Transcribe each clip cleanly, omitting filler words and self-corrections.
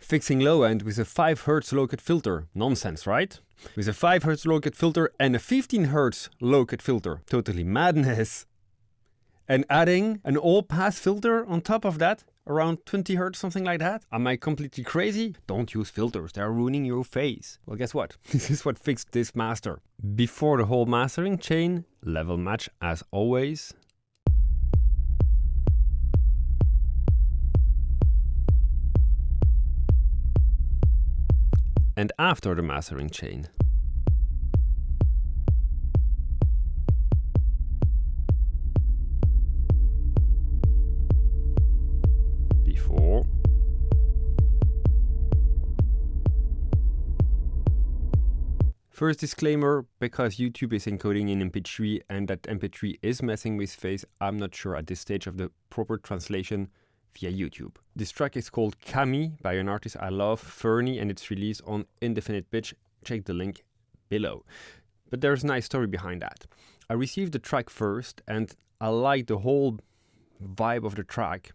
fixing low end with a 5 Hz low cut filter. Nonsense, right? With a 5 Hz low cut filter and a 15 Hz low cut filter. Totally madness. And adding an all pass filter on top of that, around 20 Hz, something like that. Am I completely crazy? Don't use filters, they're ruining your face. Well, guess what? This is what fixed this master. Before the whole mastering chain, level match as always. And after the mastering chain. Before. First disclaimer, because YouTube is encoding in MP3 and that MP3 is messing with face, I'm not sure at this stage of the proper translation via YouTube. This track is called Kami by an artist I love, Fernie, and it's released on Indefinite pitch. Check the link below. But there's a nice story behind that. I received the track first and I liked the whole vibe of the track.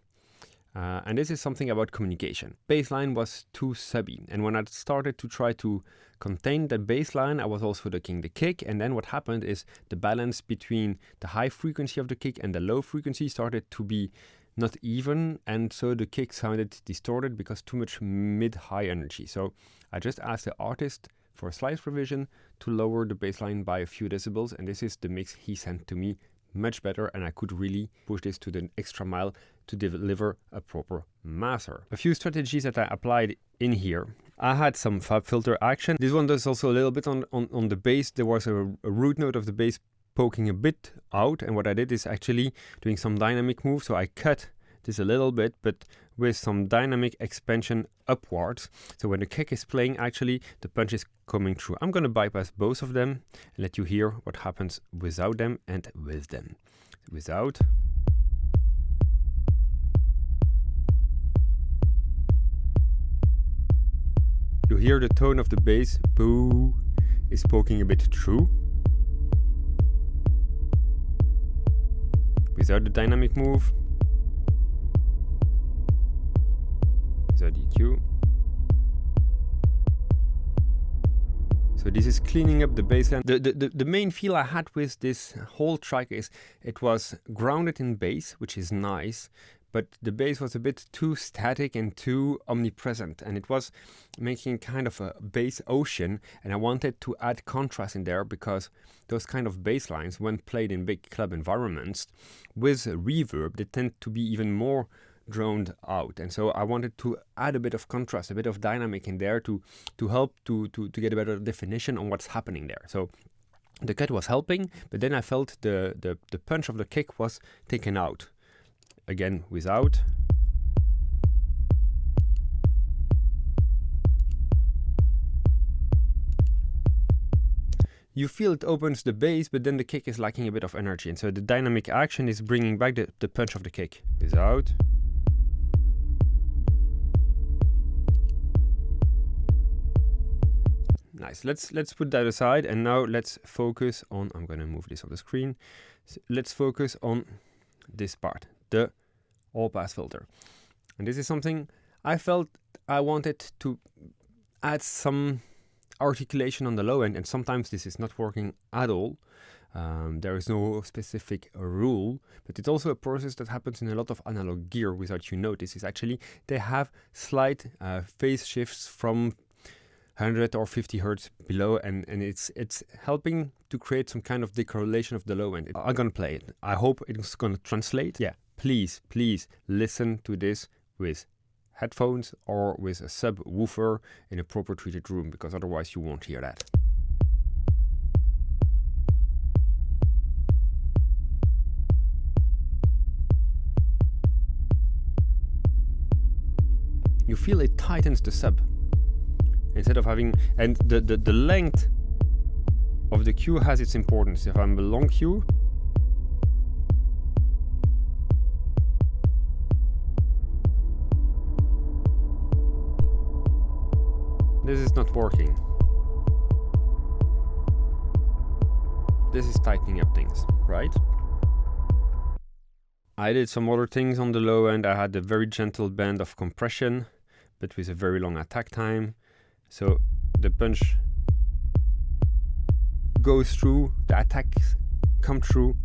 And this is something about communication. Bassline was too subby, and when I started to try to contain that bassline, I was also ducking the kick, and then what happened is the balance between the high frequency of the kick and the low frequency started to be not even, and so the kick sounded distorted because too much mid-high energy. So I just asked the artist for a slight revision to lower the bassline by a few decibels, and this is the mix he sent to me. Much better, and I could really push this to the extra mile to deliver a proper master. A few strategies that I applied in here. I had some fab filter action. This one does also a little bit on the bass. There was a root note of the bass poking a bit out, and what I did is actually doing some dynamic move. So I cut this a little bit, but with some dynamic expansion upwards. So when the kick is playing, actually the punch is coming through. I'm going to bypass both of them and let you hear what happens without them and with them. Without. You hear the tone of the bass, boo, is poking a bit through. Without the dynamic move. Without EQ. So this is cleaning up the bassline. The main feel I had with this whole track is it was grounded in bass, which is nice, but the bass was a bit too static and too omnipresent, and it was making kind of a bass ocean, and I wanted to add contrast in there because those kind of bass lines, when played in big club environments with reverb, they tend to be even more drowned out, and so I wanted to add a bit of contrast, a bit of dynamic in there to help to get a better definition on what's happening there. So the cut was helping, but then I felt the punch of the kick was taken out. Again, without. You feel it opens the bass, but then the kick is lacking a bit of energy, and so the dynamic action is bringing back the punch of the kick. Without. Nice. Let's put that aside, and now let's focus on, I'm going to move this off the screen. So let's focus on this part, the all pass filter. And this is something I felt I wanted to add some articulation on the low end, and sometimes this is not working at all. There is no specific rule, but it's also a process that happens in a lot of analog gear without you notice. Is actually they have slight phase shifts from 100 or 50 hertz below, and it's helping to create some kind of decorrelation of the low end. I'm gonna play it. I hope it's gonna translate. Yeah, please listen to this with headphones or with a subwoofer in a proper treated room, because otherwise you won't hear that. You feel it tightens the sub. Instead of having, and the length of the cue has its importance. If I'm a long cue, this is not working. This is tightening up things, right? I did some other things on the low end. I had a very gentle band of compression, but with a very long attack time. So the punch goes through, the attacks come through,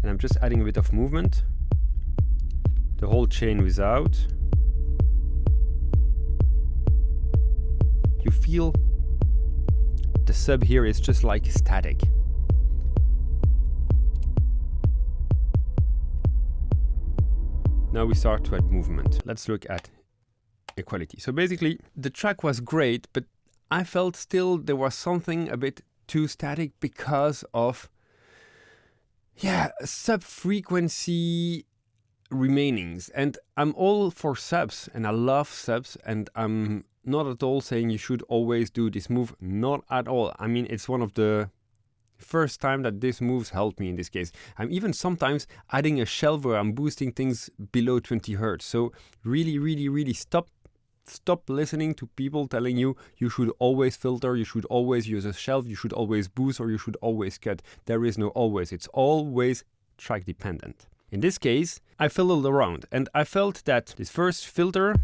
and I'm just adding a bit of movement. The whole chain without. You feel the sub here is just like static. Now we start to add movement. Let's look at equality. So basically, the track was great, but I felt still there was something a bit too static because of, sub-frequency remainings. And I'm all for subs, and I love subs, and I'm not at all saying you should always do this move, not at all. I mean, it's one of the first time that these moves helped me in this case. I'm even sometimes adding a shelf where I'm boosting things below 20 Hertz. So really stop listening to people telling you should always filter, you should always use a shelf, you should always boost, or you should always cut. There is no always. It's always track dependent. In this case, I fiddled around and I felt that this first filter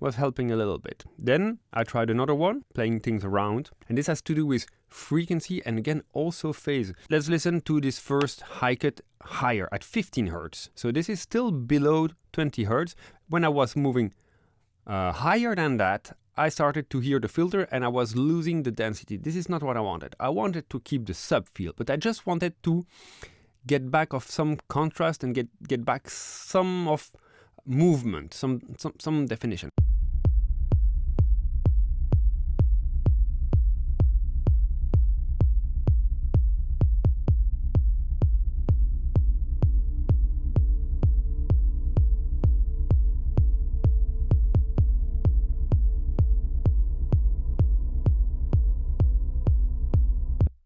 was helping a little bit. Then I tried another one, playing things around, and this has to do with frequency and again also phase. Let's listen to this first high cut higher at 15 Hertz. So this is still below 20 Hertz. When I was moving higher than that, I started to hear the filter and I was losing the density. This is not what I wanted. I wanted to keep the sub feel, but I just wanted to get back of some contrast and get back some of movement, some definition.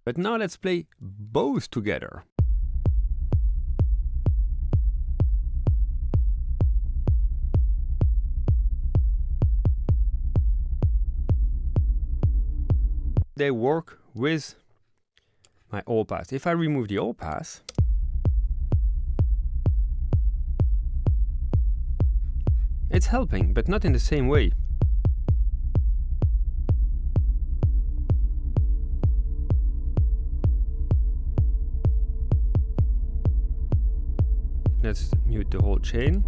But now let's play both together. They work with my all pass. If I remove the all pass, it's helping, but not in the same way. Let's mute the whole chain.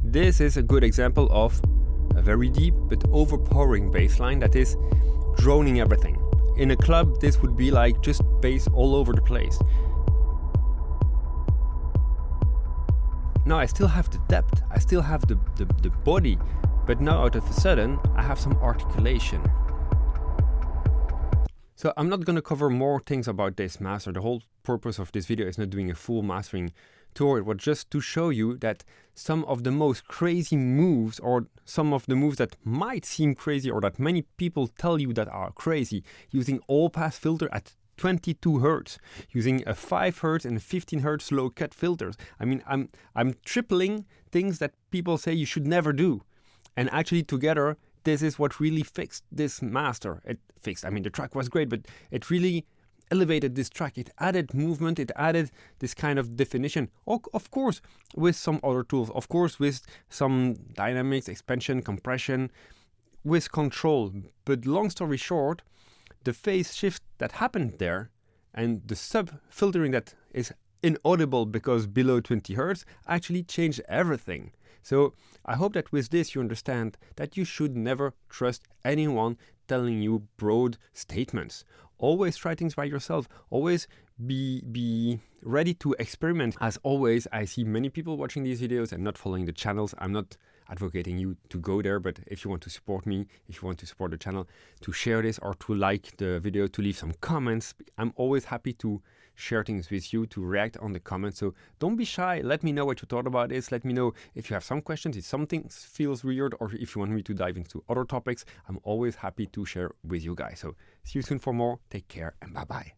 This is a good example of a very deep but overpowering bass line that is droning everything. In a club, this would be like just bass all over the place. Now I still have the depth, I still have the body, but now out of a sudden I have some articulation. So I'm not going to cover more things about this master. The whole purpose of this video is not doing a full mastering tour. It was just to show you that some of the most crazy moves, or some of the moves that might seem crazy or that many people tell you that are crazy, using all pass filter at 22 Hertz, using a 5 Hertz and 15 Hertz low cut filters. I mean, I'm tripling things that people say you should never do. And actually together, this is what really fixed this master. It fixed, I mean, the track was great, but it really elevated this track. It added movement, it added this kind of definition. Of course, with some other tools, of course, with some dynamics, expansion, compression, with control. But long story short, the phase shift that happened there and the sub filtering that is inaudible because below 20 Hertz actually changed everything. So I hope that with this you understand that you should never trust anyone telling you broad statements. Always try things by yourself. Always be ready to experiment. As always, I see many people watching these videos and not following the channels. I'm not advocating you to go there, but if you want to support me, if you want to support the channel, to share this or to like the video, to leave some comments. I'm always happy to share things with you, to react on the comments. So don't be shy. Let me know what you thought about this. Let me know if you have some questions, if something feels weird, or if you want me to dive into other topics. I'm always happy to share with you guys. So see you soon for more. Take care and bye-bye.